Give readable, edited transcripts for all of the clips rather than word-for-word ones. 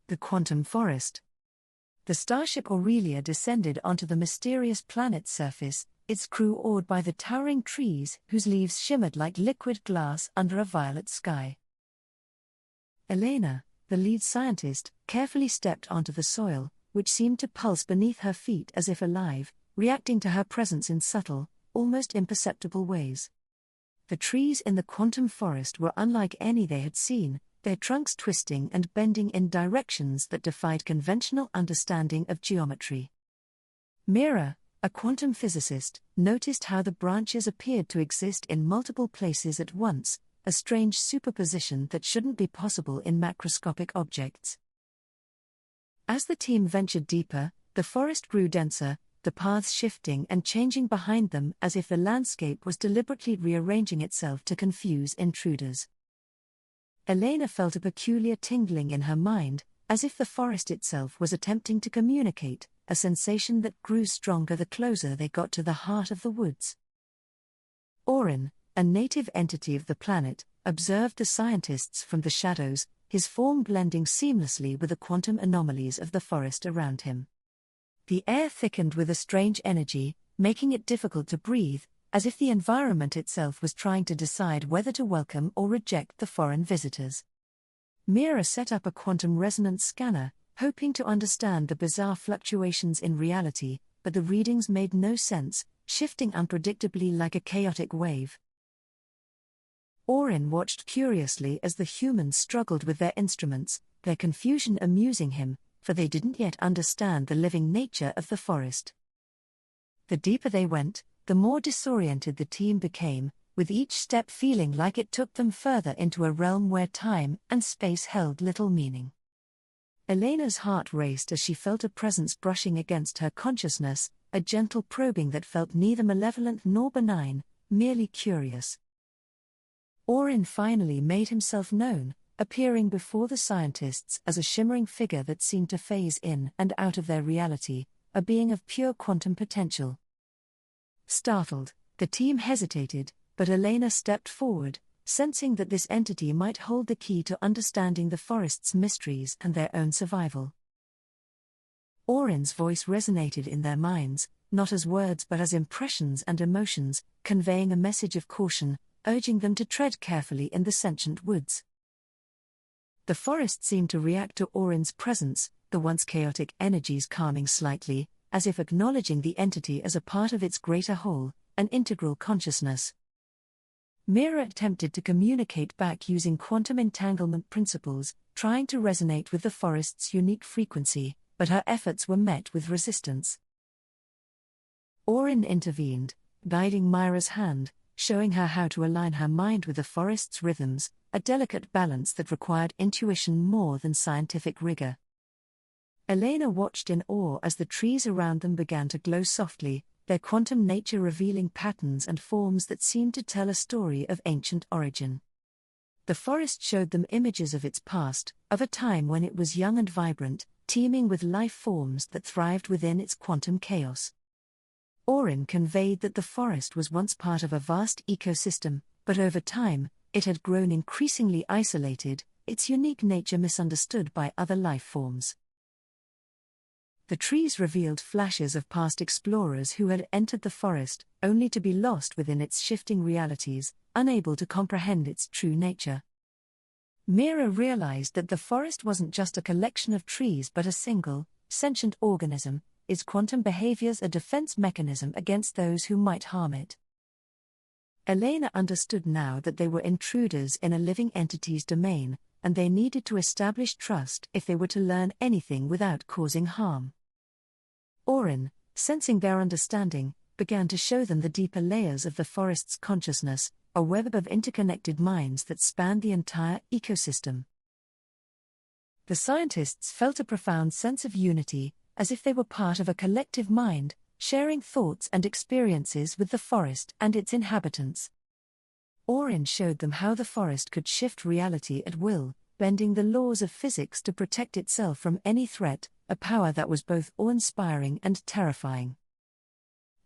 The quantum forest. The starship Aurelia descended onto the mysterious planet's surface, its crew awed by the towering trees whose leaves shimmered like liquid glass under a violet sky. Elena, the lead scientist, carefully stepped onto the soil, which seemed to pulse beneath her feet as if alive, reacting to her presence in subtle, almost imperceptible ways. The trees in the quantum forest were unlike any they had seen, their trunks twisting and bending in directions that defied conventional understanding of geometry. Mira, a quantum physicist, noticed how the branches appeared to exist in multiple places at once, a strange superposition that shouldn't be possible in macroscopic objects. As the team ventured deeper, the forest grew denser, the paths shifting and changing behind them as if the landscape was deliberately rearranging itself to confuse intruders. Elena felt a peculiar tingling in her mind, as if the forest itself was attempting to communicate, a sensation that grew stronger the closer they got to the heart of the woods. Orin, a native entity of the planet, observed the scientists from the shadows, his form blending seamlessly with the quantum anomalies of the forest around him. The air thickened with a strange energy, making it difficult to breathe, as if the environment itself was trying to decide whether to welcome or reject the foreign visitors. Mira set up a quantum resonance scanner, hoping to understand the bizarre fluctuations in reality, but the readings made no sense, shifting unpredictably like a chaotic wave. Orin watched curiously as the humans struggled with their instruments, their confusion amusing him, for they didn't yet understand the living nature of the forest. The deeper they went, the more disoriented the team became, with each step feeling like it took them further into a realm where time and space held little meaning. Elena's heart raced as she felt a presence brushing against her consciousness, a gentle probing that felt neither malevolent nor benign, merely curious. Orin finally made himself known, appearing before the scientists as a shimmering figure that seemed to phase in and out of their reality, a being of pure quantum potential. Startled, the team hesitated, but Elena stepped forward, sensing that this entity might hold the key to understanding the forest's mysteries and their own survival. Orin's voice resonated in their minds, not as words but as impressions and emotions, conveying a message of caution, urging them to tread carefully in the sentient woods. The forest seemed to react to Orin's presence, the once chaotic energies calming slightly, as if acknowledging the entity as a part of its greater whole, an integral consciousness. Mira attempted to communicate back using quantum entanglement principles, trying to resonate with the forest's unique frequency, but her efforts were met with resistance. Orin intervened, guiding Mira's hand, showing her how to align her mind with the forest's rhythms, a delicate balance that required intuition more than scientific rigor. Elena watched in awe as the trees around them began to glow softly, their quantum nature revealing patterns and forms that seemed to tell a story of ancient origin. The forest showed them images of its past, of a time when it was young and vibrant, teeming with life forms that thrived within its quantum chaos. Orin conveyed that the forest was once part of a vast ecosystem, but over time, it had grown increasingly isolated, its unique nature misunderstood by other life forms. The trees revealed flashes of past explorers who had entered the forest, only to be lost within its shifting realities, unable to comprehend its true nature. Mira realized that the forest wasn't just a collection of trees but a single, sentient organism, its quantum behaviors a defense mechanism against those who might harm it. Elena understood now that they were intruders in a living entity's domain, and they needed to establish trust if they were to learn anything without causing harm. Orin, sensing their understanding, began to show them the deeper layers of the forest's consciousness, a web of interconnected minds that spanned the entire ecosystem. The scientists felt a profound sense of unity, as if they were part of a collective mind, sharing thoughts and experiences with the forest and its inhabitants. Orin showed them how the forest could shift reality at will, bending the laws of physics to protect itself from any threat, a power that was both awe-inspiring and terrifying.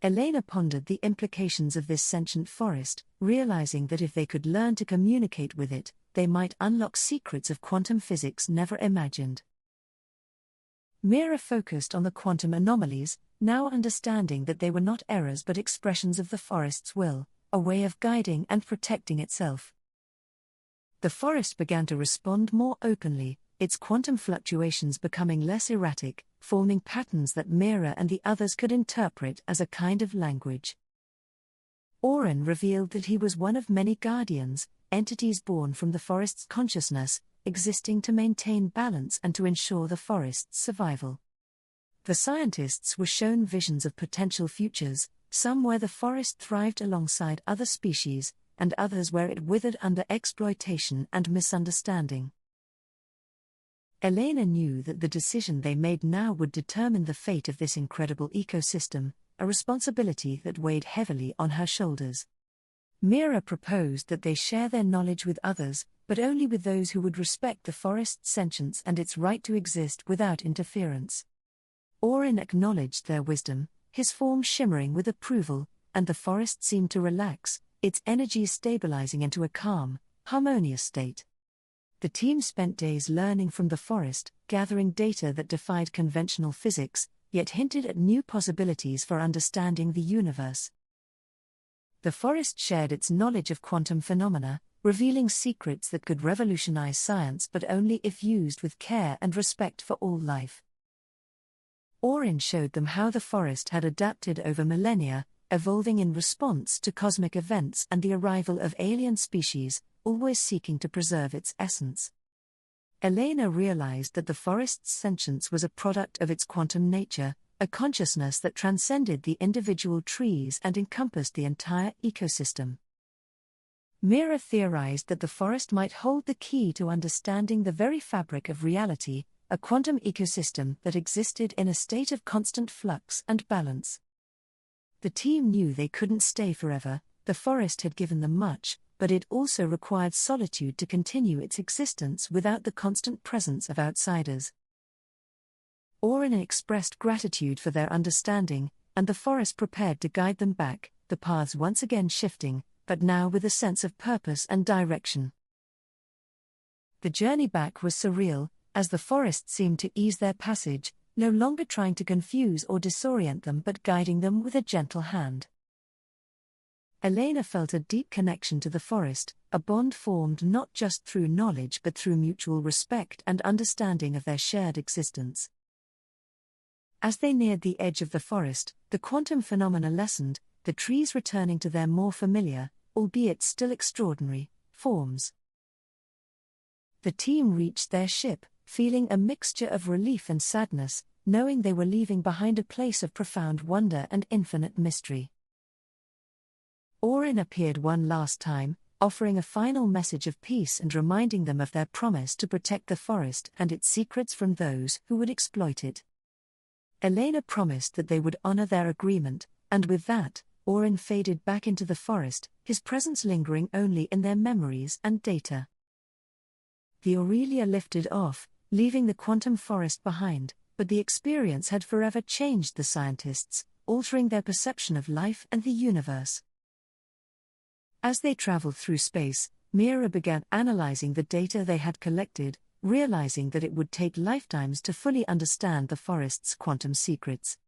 Elena pondered the implications of this sentient forest, realizing that if they could learn to communicate with it, they might unlock secrets of quantum physics never imagined. Mira focused on the quantum anomalies, now understanding that they were not errors but expressions of the forest's will, a way of guiding and protecting itself. The forest began to respond more openly, its quantum fluctuations becoming less erratic, forming patterns that Mira and the others could interpret as a kind of language. Orin revealed that he was one of many guardians, entities born from the forest's consciousness, existing to maintain balance and to ensure the forest's survival. The scientists were shown visions of potential futures, some where the forest thrived alongside other species, and others where it withered under exploitation and misunderstanding. Elena knew that the decision they made now would determine the fate of this incredible ecosystem, a responsibility that weighed heavily on her shoulders. Mira proposed that they share their knowledge with others, but only with those who would respect the forest's sentience and its right to exist without interference. Orin acknowledged their wisdom, his form shimmering with approval, and the forest seemed to relax, its energies stabilizing into a calm, harmonious state. The team spent days learning from the forest, gathering data that defied conventional physics, yet hinted at new possibilities for understanding the universe. The forest shared its knowledge of quantum phenomena, revealing secrets that could revolutionize science but only if used with care and respect for all life. Orin showed them how the forest had adapted over millennia, evolving in response to cosmic events and the arrival of alien species, always seeking to preserve its essence. Elena realized that the forest's sentience was a product of its quantum nature, a consciousness that transcended the individual trees and encompassed the entire ecosystem. Mira theorized that the forest might hold the key to understanding the very fabric of reality, a quantum ecosystem that existed in a state of constant flux and balance. The team knew they couldn't stay forever, the forest had given them much, but it also required solitude to continue its existence without the constant presence of outsiders. Orin expressed gratitude for their understanding, and the forest prepared to guide them back, the paths once again shifting, but now with a sense of purpose and direction. The journey back was surreal, as the forest seemed to ease their passage, no longer trying to confuse or disorient them but guiding them with a gentle hand. Elena felt a deep connection to the forest, a bond formed not just through knowledge but through mutual respect and understanding of their shared existence. As they neared the edge of the forest, the quantum phenomena lessened, the trees returning to their more familiar, albeit still extraordinary, forms. The team reached their ship, feeling a mixture of relief and sadness, knowing they were leaving behind a place of profound wonder and infinite mystery. Orin appeared one last time, offering a final message of peace and reminding them of their promise to protect the forest and its secrets from those who would exploit it. Elena promised that they would honor their agreement, and with that, Orin faded back into the forest, his presence lingering only in their memories and data. The Aurelia lifted off, leaving the quantum forest behind, but the experience had forever changed the scientists, altering their perception of life and the universe. As they traveled through space, Mira began analyzing the data they had collected, realizing that it would take lifetimes to fully understand the forest's quantum secrets.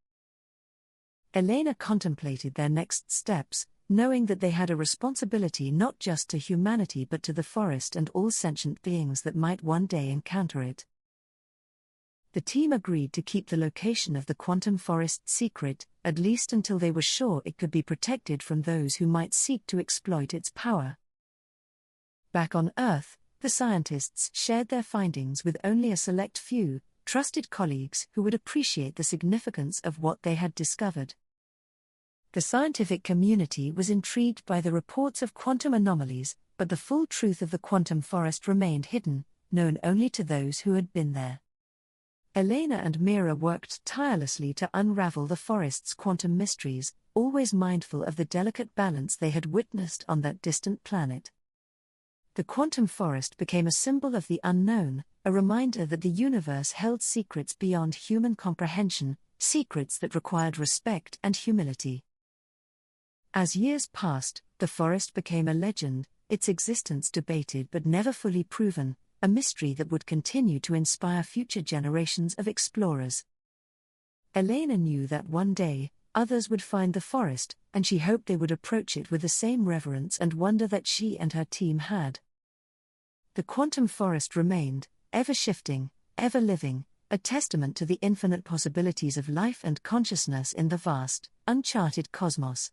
Elena contemplated their next steps, knowing that they had a responsibility not just to humanity but to the forest and all sentient beings that might one day encounter it. The team agreed to keep the location of the quantum forest secret, at least until they were sure it could be protected from those who might seek to exploit its power. Back on Earth, the scientists shared their findings with only a select few, trusted colleagues who would appreciate the significance of what they had discovered. The scientific community was intrigued by the reports of quantum anomalies, but the full truth of the quantum forest remained hidden, known only to those who had been there. Elena and Mira worked tirelessly to unravel the forest's quantum mysteries, always mindful of the delicate balance they had witnessed on that distant planet. The quantum forest became a symbol of the unknown, a reminder that the universe held secrets beyond human comprehension, secrets that required respect and humility. As years passed, the forest became a legend, its existence debated but never fully proven, a mystery that would continue to inspire future generations of explorers. Elena knew that one day, others would find the forest, and she hoped they would approach it with the same reverence and wonder that she and her team had. The quantum forest remained, ever shifting, ever living, a testament to the infinite possibilities of life and consciousness in the vast, uncharted cosmos.